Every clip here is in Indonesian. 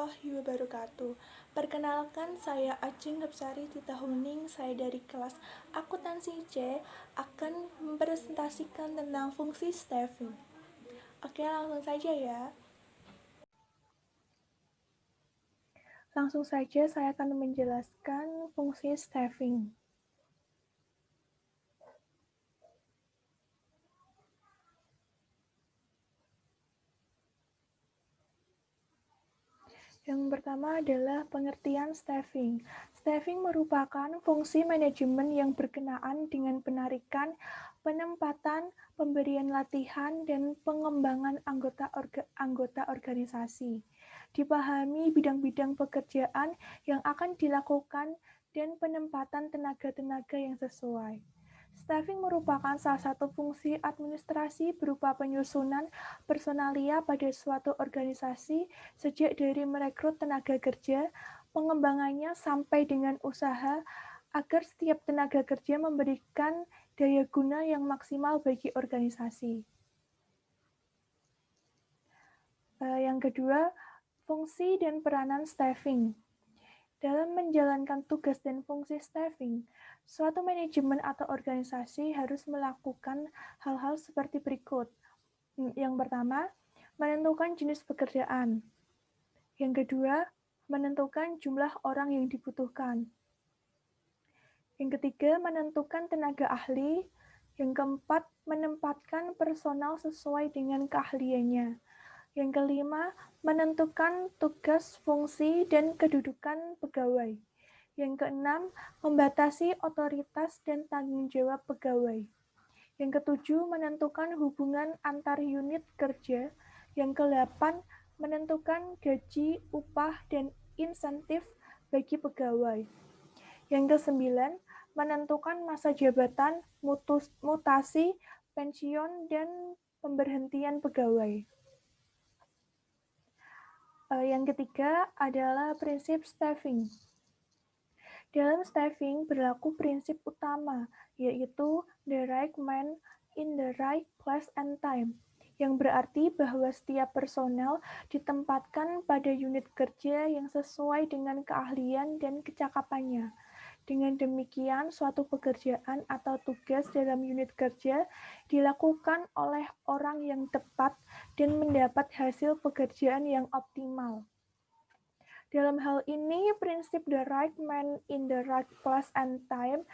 warahmatullahi wabarakatuh. Perkenalkan, saya Ajeng Gapsari Tita Huning, saya dari kelas Akuntansi C akan mempresentasikan tentang fungsi staffing. Oke, langsung saja ya. Langsung saja saya akan menjelaskan fungsi staffing. Yang pertama adalah pengertian staffing. Staffing merupakan fungsi manajemen yang berkenaan dengan penarikan, penempatan, pemberian latihan, dan pengembangan anggota organisasi. Dipahami bidang-bidang pekerjaan yang akan dilakukan dan penempatan tenaga-tenaga yang sesuai. Staffing merupakan salah satu fungsi administrasi berupa penyusunan personalia pada suatu organisasi sejak dari merekrut tenaga kerja, pengembangannya sampai dengan usaha agar setiap tenaga kerja memberikan daya guna yang maksimal bagi organisasi. Yang kedua, fungsi dan peranan staffing. Dalam menjalankan tugas dan fungsi staffing, suatu manajemen atau organisasi harus melakukan hal-hal seperti berikut. Yang pertama, menentukan jenis pekerjaan. Yang kedua, menentukan jumlah orang yang dibutuhkan. Yang ketiga, menentukan tenaga ahli. Yang keempat, menempatkan personal sesuai dengan keahliannya. Yang kelima, menentukan tugas, fungsi, dan kedudukan pegawai. Yang keenam, membatasi otoritas dan tanggung jawab pegawai. Yang ketujuh, menentukan hubungan antar unit kerja. Yang kedelapan, menentukan gaji, upah, dan insentif bagi pegawai. Yang kesembilan, menentukan masa jabatan, mutasi, pensiun, dan pemberhentian pegawai. Yang ketiga adalah prinsip staffing. Dalam staffing berlaku prinsip utama, yaitu the right man in the right place and time, yang berarti bahwa setiap personel ditempatkan pada unit kerja yang sesuai dengan keahlian dan kecakapannya. Dengan demikian, suatu pekerjaan atau tugas dalam unit kerja dilakukan oleh orang yang tepat dan mendapat hasil pekerjaan yang optimal. Dalam hal ini, prinsip the right man in the right place and time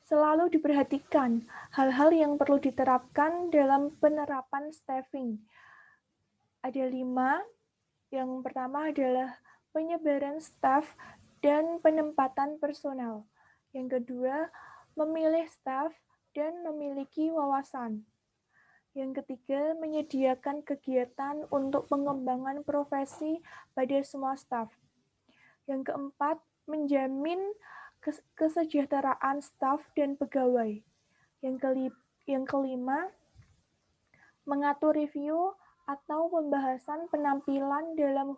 selalu diperhatikan. Hal-hal yang perlu diterapkan dalam penerapan staffing. Ada 5. Yang pertama adalah penyebaran staf dan penempatan personal. Yang kedua, memilih staf dan memiliki wawasan. Yang ketiga, menyediakan kegiatan untuk pengembangan profesi pada semua staf. Yang keempat, menjamin kesejahteraan staf dan pegawai. Yang kelima, mengatur review atau pembahasan penampilan dalam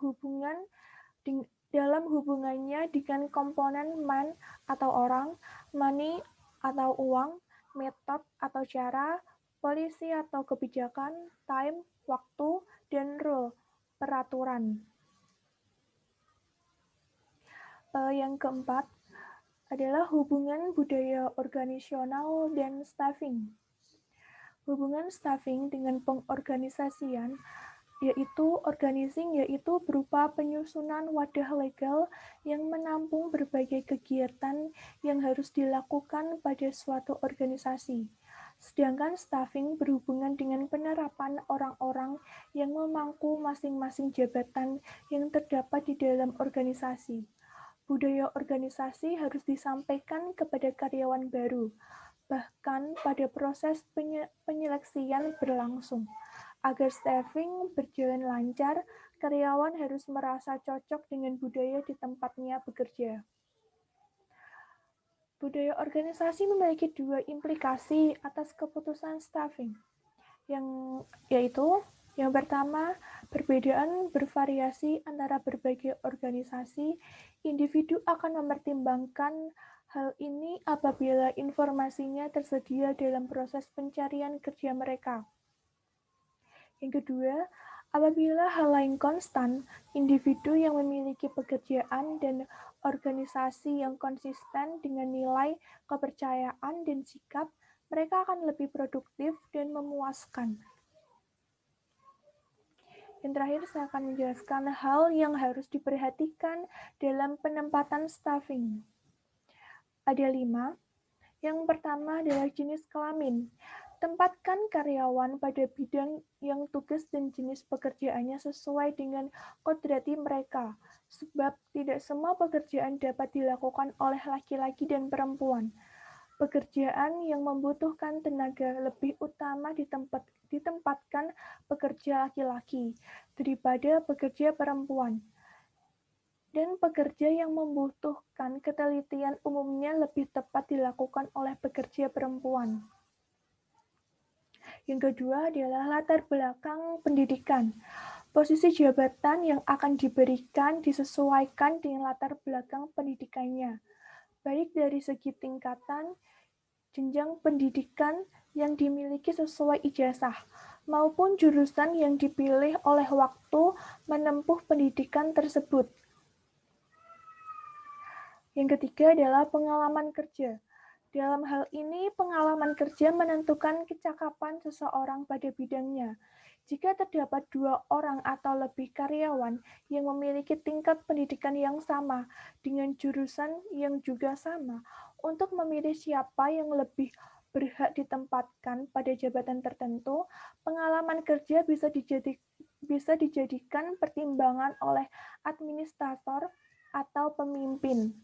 hubungannya dengan komponen man atau orang, money atau uang, method atau cara, policy atau kebijakan, time, waktu, dan rule, peraturan. Yang keempat adalah hubungan budaya organisasional dan staffing. Hubungan staffing dengan pengorganisasian yaitu berupa penyusunan wadah legal yang menampung berbagai kegiatan yang harus dilakukan pada suatu organisasi. Sedangkan staffing berhubungan dengan penerapan orang-orang yang memangku masing-masing jabatan yang terdapat di dalam organisasi. Budaya organisasi harus disampaikan kepada karyawan baru, bahkan pada proses penyeleksian berlangsung. Agar staffing berjalan lancar, karyawan harus merasa cocok dengan budaya di tempatnya bekerja. Budaya organisasi memiliki 2 implikasi atas keputusan staffing, yaitu yang pertama, perbedaan bervariasi antara berbagai organisasi. Individu akan mempertimbangkan hal ini apabila informasinya tersedia dalam proses pencarian kerja mereka. Yang kedua, Apabila hal lain konstan, individu yang memiliki pekerjaan dan organisasi yang konsisten dengan nilai, kepercayaan, dan sikap, mereka akan lebih produktif dan memuaskan. Yang terakhir, saya akan menjelaskan hal yang harus diperhatikan dalam penempatan staffing. Ada 5. Yang pertama adalah jenis kelamin. Tempatkan karyawan pada bidang yang tugas dan jenis pekerjaannya sesuai dengan kodrati mereka, sebab tidak semua pekerjaan dapat dilakukan oleh laki-laki dan perempuan. Pekerjaan yang membutuhkan tenaga lebih utama ditempatkan pekerja laki-laki daripada pekerja perempuan. Dan pekerja yang membutuhkan ketelitian umumnya lebih tepat dilakukan oleh pekerja perempuan. Yang kedua adalah latar belakang pendidikan. Posisi jabatan yang akan diberikan disesuaikan dengan latar belakang pendidikannya, baik dari segi tingkatan, jenjang pendidikan yang dimiliki sesuai ijazah, maupun jurusan yang dipilih oleh waktu menempuh pendidikan tersebut. Yang ketiga adalah pengalaman kerja. Dalam hal ini, pengalaman kerja menentukan kecakapan seseorang pada bidangnya. Jika terdapat 2 orang atau lebih karyawan yang memiliki tingkat pendidikan yang sama dengan jurusan yang juga sama, untuk memilih siapa yang lebih berhak ditempatkan pada jabatan tertentu, pengalaman kerja bisa dijadikan pertimbangan oleh administrator atau pemimpin.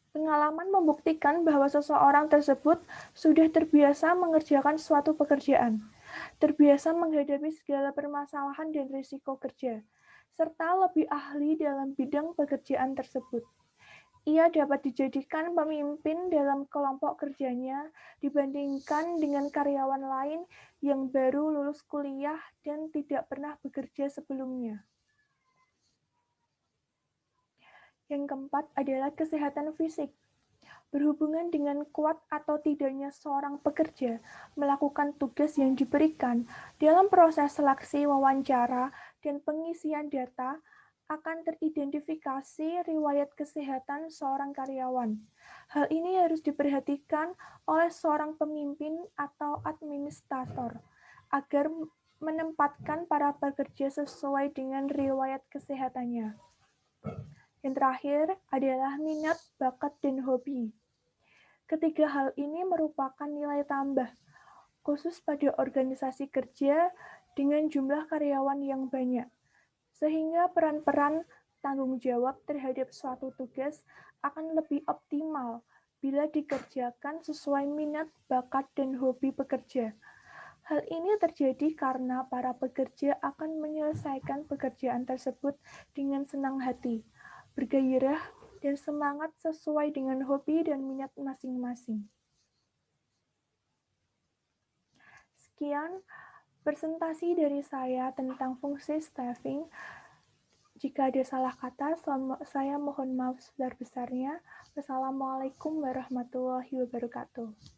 Pengalaman membuktikan bahwa seseorang tersebut sudah terbiasa mengerjakan suatu pekerjaan, terbiasa menghadapi segala permasalahan dan risiko kerja, serta lebih ahli dalam bidang pekerjaan tersebut. Ia dapat dijadikan pemimpin dalam kelompok kerjanya dibandingkan dengan karyawan lain yang baru lulus kuliah dan tidak pernah bekerja sebelumnya. Yang keempat adalah kesehatan fisik. Berhubungan dengan kuat atau tidaknya seorang pekerja melakukan tugas yang diberikan dalam proses seleksi wawancara dan pengisian data akan teridentifikasi riwayat kesehatan seorang karyawan. Hal ini harus diperhatikan oleh seorang pemimpin atau administrator agar menempatkan para pekerja sesuai dengan riwayat kesehatannya. Yang terakhir adalah minat, bakat, dan hobi. Ketiga hal ini merupakan nilai tambah, khusus pada organisasi kerja dengan jumlah karyawan yang banyak, sehingga peran-peran tanggung jawab terhadap suatu tugas akan lebih optimal bila dikerjakan sesuai minat, bakat, dan hobi pekerja. Hal ini terjadi karena para pekerja akan menyelesaikan pekerjaan tersebut dengan senang hati, bergairah, dan semangat sesuai dengan hobi dan minat masing-masing. Sekian presentasi dari saya tentang fungsi staffing. Jika ada salah kata, saya mohon maaf sebesar-besarnya. Wassalamualaikum warahmatullahi wabarakatuh.